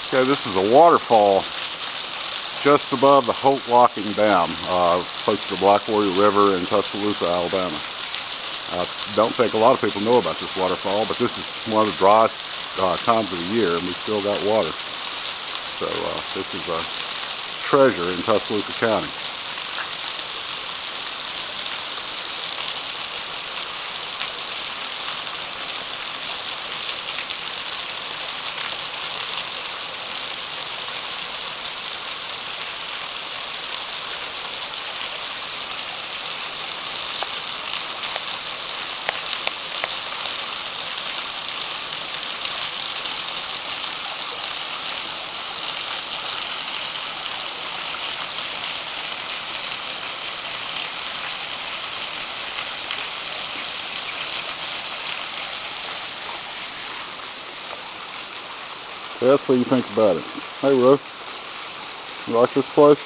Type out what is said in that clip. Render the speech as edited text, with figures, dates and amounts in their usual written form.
Okay, this is a waterfall just above the Holt Lock Dam, close to the Black Warrior River in Tuscaloosa, Alabama. I don't think a lot of people know about this waterfall, but this is one of the driest times of the year, and we still got water. So this is a treasure in Tuscaloosa County. That's what you think about it. Hey, Ro, you like this place?